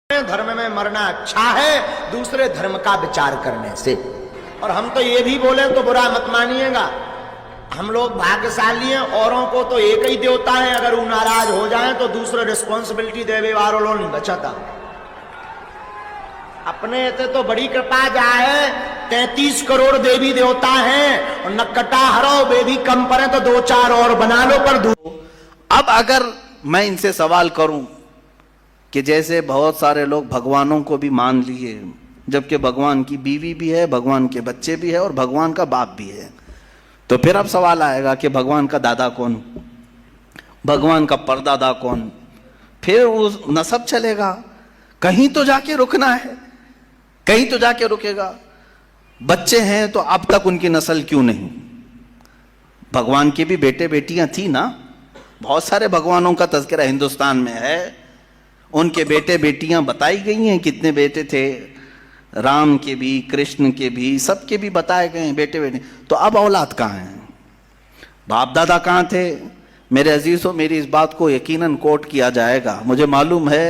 धर्म में मरना अच्छा है दूसरे धर्म का विचार करने से। और हम तो ये भी बोले तो बुरा मत मानिएगा, हम लोग भाग्यशाली हैं, औरों को तो एक ही देवता है, अगर वो नाराज हो जाए तो दूसरे रिस्पॉन्सिबिलिटी देवे वालों नहीं बचाता। अपने ते तो बड़ी कृपा जाए 33 करोड़ देवी देवता हैं और नक्कटा हरो बेबी कम पड़े तो 2-4 और बना लो पर दो। अब अगर मैं इनसे सवाल करूं कि जैसे बहुत सारे लोग भगवानों को भी मान लिए, जबकि भगवान की बीवी भी है, भगवान के बच्चे भी है और भगवान का बाप भी है, तो फिर अब सवाल आएगा कि भगवान का दादा कौन, भगवान का परदादा कौन, फिर वो नसब चलेगा। कहीं तो जाके रुकना है, कहीं तो जाके रुकेगा। बच्चे हैं तो अब तक उनकी नस्ल क्यों नहीं? भगवान के भी बेटे बेटियां थी ना, बहुत सारे भगवानों का तज़किरा हिंदुस्तान में है, उनके बेटे बेटियां बताई गई हैं, कितने बेटे थे, राम के भी, कृष्ण के भी, सबके भी बताए गए हैं बेटे बेटे। तो अब औलाद कहाँ हैं? बाप दादा कहाँ थे? मेरे अजीजों, मेरी इस बात को यकीनन कोट किया जाएगा। मुझे मालूम है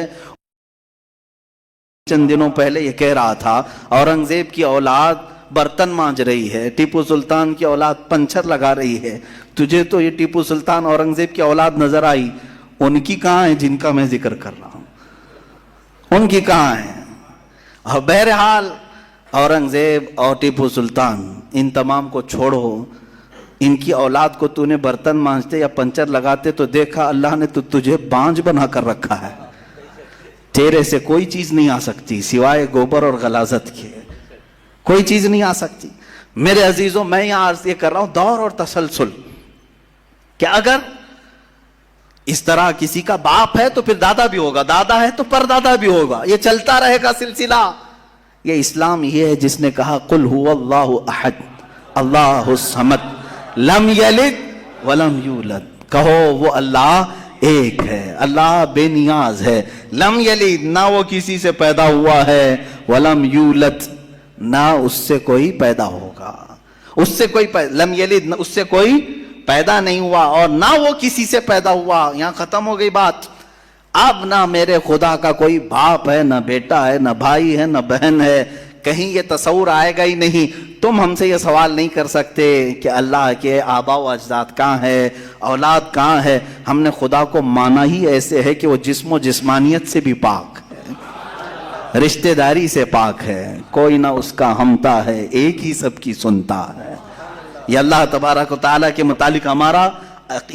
चंद दिनों पहले ये कह रहा था औरंगजेब की औलाद बर्तन मांज रही है, टीपू सुल्तान की औलाद पंचर लगा रही है। तुझे तो ये टीपू सुल्तान औरंगजेब की औलाद नजर आई, उनकी कहाँ है जिनका मैं जिक्र कर रहा हूं? उनकी कहाँ है? और बहरहाल औरंगजेब और टीपू सुल्तान इन तमाम को छोड़ो, इनकी औलाद को तूने बर्तन मांजते या पंचर लगाते तो देखा अल्लाह ने तो तुझे बांझ बना कर रखा है। तेरे से कोई चीज नहीं आ सकती सिवाय गोबर और गलाजत के, कोई चीज नहीं आ सकती। मेरे अजीजों, मैं यहां अर्ज ये कर रहा हूं दौर और तसलसल, कि अगर इस तरह किसी का बाप है तो फिर दादा भी होगा, दादा है तो परदादा भी होगा, ये चलता रहेगा सिलसिला। ये इस्लाम ये है जिसने कहा कुल हुवल्लाहु अहद अल्लाहुस समद लम यलिद वलम यूलद, कहो वो अल्लाह एक है, अल्लाह बेनियाज है। लम यलिद, ना वो किसी से पैदा हुआ है, वलम यूलद, ना उससे कोई पैदा होगा, उससे कोई लम यलिद, उससे कोई पैदा नहीं हुआ और ना वो किसी से पैदा हुआ। यहां खत्म हो गई बात। अब ना मेरे खुदा का कोई बाप है, ना बेटा है, ना भाई है, ना बहन है, कहीं ये तस्वुर आएगा ही नहीं। तुम हमसे ये सवाल नहीं कर सकते कि अल्लाह के आबा व अजदाद कहाँ है, औलाद कहाँ है। हमने खुदा को माना ही ऐसे है कि वो जिस्म जिस्मानियत से भी पाक है, रिश्तेदारी से पाक है, कोई ना उसका हमता है, एक ही सबकी सुनता है। ये अल्लाह तबारक व तआला के मुतालिक हमारा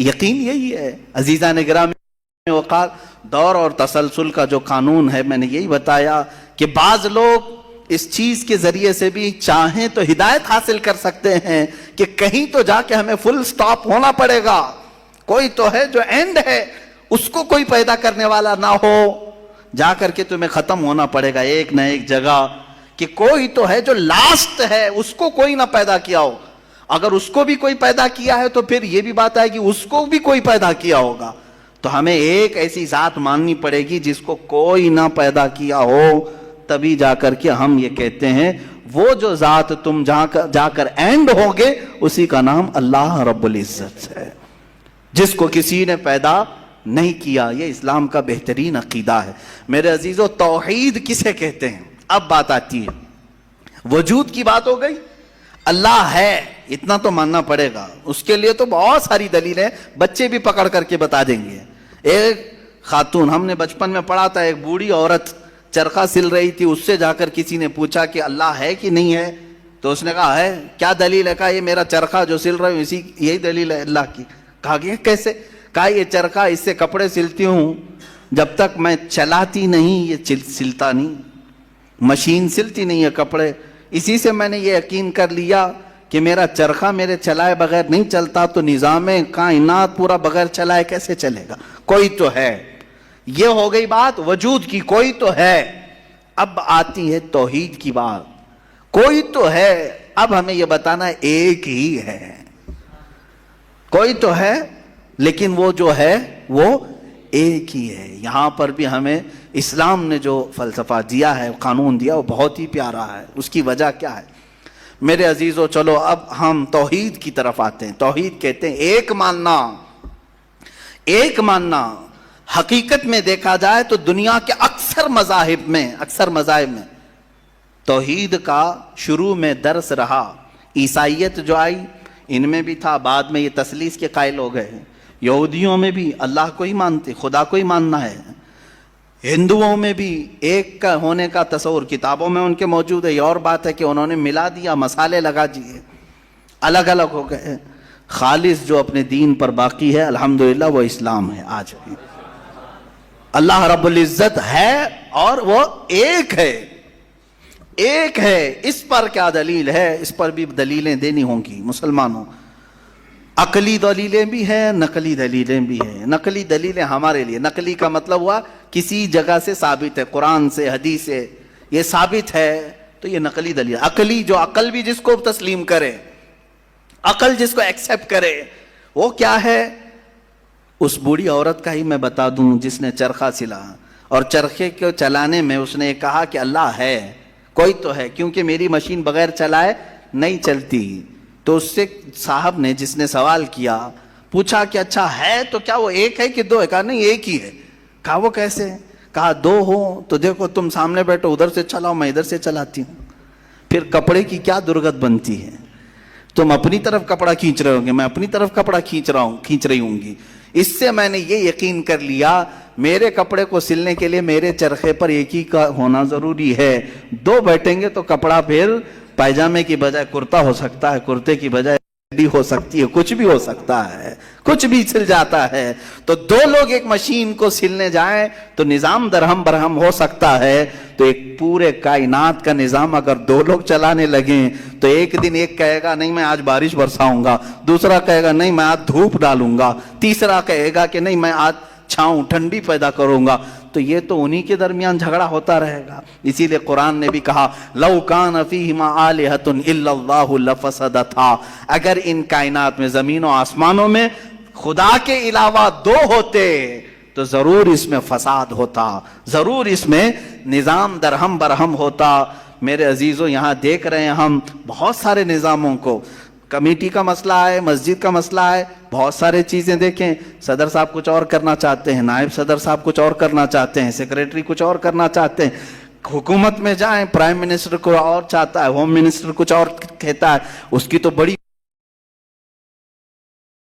यकीन यही है। अजीज़ान गिरामी वक़ार, दौर और तसलसल का जो कानून है, मैंने यही बताया कि बाज़ लोग इस चीज के जरिए से भी चाहें तो हिदायत हासिल कर सकते हैं कि कहीं तो जाके हमें फुल स्टॉप होना पड़ेगा। कोई तो है जो एंड है, उसको कोई पैदा करने वाला ना हो, जाकर के तुम्हें खत्म होना पड़ेगा एक ना एक जगह। कि कोई तो है जो लास्ट है, उसको कोई ना पैदा किया हो। अगर उसको भी कोई पैदा किया है तो फिर यह भी बात है कि उसको भी कोई पैदा किया होगा। तो हमें एक ऐसी जात माननी पड़ेगी जिसको कोई ना पैदा किया हो, तभी जाकर के हम ये कहते हैं वो जो जात तुम जाकर एंड होगे उसी का नाम अल्लाह रब्बुल इज्जत है, जिसको किसी ने पैदा नहीं किया। ये इस्लाम का बेहतरीन अकीदा है। मेरे अजीजों, तौहीद किसे कहते हैं? अब बात आती है, वजूद की बात हो गई, अल्लाह है इतना तो मानना पड़ेगा। उसके लिए तो बहुत सारी दलीलें बच्चे भी पकड़ करके बता देंगे। एक खातून, हमने बचपन में पढ़ा था, एक बूढ़ी औरत चरखा सिल रही थी, उससे जाकर किसी ने पूछा कि अल्लाह है कि नहीं है, तो उसने कहा है। क्या दलील है? कहा ये मेरा चरखा जो सिल रही हूँ इसी यही दलील है अल्लाह की। कहा कि कैसे? कहा ये चरखा, इससे कपड़े सिलती हूँ, जब तक मैं चलाती नहीं ये सिलता नहीं, मशीन सिलती नहीं है कपड़े, इसी से मैंने ये यकीन कर लिया कि मेरा चरखा मेरे चलाए बगैर नहीं चलता, तो निज़ामे कायनात पूरा बगैर चलाए कैसे चलेगा? कोई तो है। ये हो गई बात वजूद की, कोई तो है। अब आती है तौहीद की बात, कोई तो है। अब हमें यह बताना एक ही है, कोई तो है लेकिन वो जो है वो एक ही है। यहां पर भी हमें इस्लाम ने जो फलसफा दिया है, कानून दिया, वो बहुत ही प्यारा है। उसकी वजह क्या है? मेरे अजीजों, चलो अब हम तौहीद की तरफ आते हैं। तौहीद कहते हैं एक मानना, एक मानना। حقیقت میں دیکھا جائے تو دنیا کے اکثر مذاہب میں توحید کا شروع میں درس رہا. عیسائیت جو آئی ان میں بھی تھا، بعد میں یہ تثلیث کے قائل ہو گئے. یہودیوں میں بھی اللہ کو ہی مانتے، خدا کو ہی ماننا ہے. ہندوؤں میں بھی ایک کا ہونے کا تصور کتابوں میں ان کے موجود ہے. یہ اور بات ہے کہ انہوں نے ملا دیا، مسالے لگا دیے، الگ الگ ہو گئے. خالص جو اپنے دین پر باقی ہے الحمدللہ وہ اسلام ہے. آج بھی اللہ رب العزت ہے اور وہ ایک ہے. اس پر کیا دلیل ہے؟ اس پر بھی دلیلیں دینی ہوں گی مسلمانوں. عقلی دلیلیں بھی ہیں، نقلی دلیلیں بھی ہیں. نقلی دلیلیں ہمارے لیے، نقلی کا مطلب ہوا کسی جگہ سے ثابت ہے، قرآن سے، حدیث سے یہ ثابت ہے تو یہ نقلی دلیل. عقلی جو عقل بھی جس کو تسلیم کرے، عقل جس کو ایکسپٹ کرے، وہ کیا ہے؟ اس بوڑھی عورت کا ہی میں بتا دوں جس نے چرخہ سلا اور چرخے کو چلانے میں اس نے کہا کہ اللہ ہے، کوئی تو ہے، کیونکہ میری مشین بغیر چلائے نہیں چلتی. تو اس سے صاحب نے جس نے سوال کیا پوچھا کہ اچھا ہے تو کیا وہ ایک ہے کہ دو ہے؟ کہا نہیں ایک ہی ہے. کہا وہ کیسے؟ کہا دو ہو تو دیکھو تم سامنے بیٹھو، ادھر سے چلاؤ، میں ادھر سے چلاتی ہوں. پھر کپڑے کی کیا درگت بنتی ہے؟ تم اپنی طرف کپڑا کھینچ رہے ہوں گے، میں اپنی طرف کپڑا کھینچ رہی ہوں گی. اس سے میں نے یہ یقین کر لیا میرے کپڑے کو سلنے کے لیے میرے چرخے پر ایک ہی کا ہونا ضروری ہے. دو بیٹھیں گے تو کپڑا پھر پائجامے کی بجائے کرتا ہو سکتا ہے، کرتے کی بجائے چڈی ہو سکتی ہے، کچھ بھی ہو سکتا ہے، کچھ بھی سل جاتا ہے. تو دو لوگ ایک مشین کو سلنے جائیں تو نظام درہم برہم ہو سکتا ہے. تو ایک پورے کائنات کا نظام اگر دو لوگ چلانے لگیں تو ایک دن ایک کہے گا نہیں میں آج بارش برساؤں گا، دوسرا کہے گا نہیں میں آج دھوپ ڈالوں گا، تیسرا کہے گا کہ نہیں میں آج چھاؤں ٹھنڈی پیدا کروں گا. تو یہ تو انہی کے درمیان جھگڑا ہوتا رہے گا. اسی لیے قرآن نے بھی کہا لو کان فیہما آلہۃ الا اللہ لفسدتا، اگر ان کائنات میں زمین و آسمانوں میں خدا کے علاوہ دو ہوتے تو ضرور اس میں فساد ہوتا، ضرور اس میں نظام درہم برہم ہوتا. میرے عزیزوں یہاں دیکھ رہے ہیں ہم بہت سارے نظاموں کو، کمیٹی کا مسئلہ ہے، مسجد کا مسئلہ ہے، بہت سارے چیزیں دیکھیں. صدر صاحب کچھ اور کرنا چاہتے ہیں، نائب صدر صاحب کچھ اور کرنا چاہتے ہیں، سیکریٹری کچھ اور کرنا چاہتے ہیں. حکومت میں جائیں پرائم منسٹر کو اور چاہتا ہے، ہوم منسٹر کچھ اور کہتا ہے. اس کی تو بڑی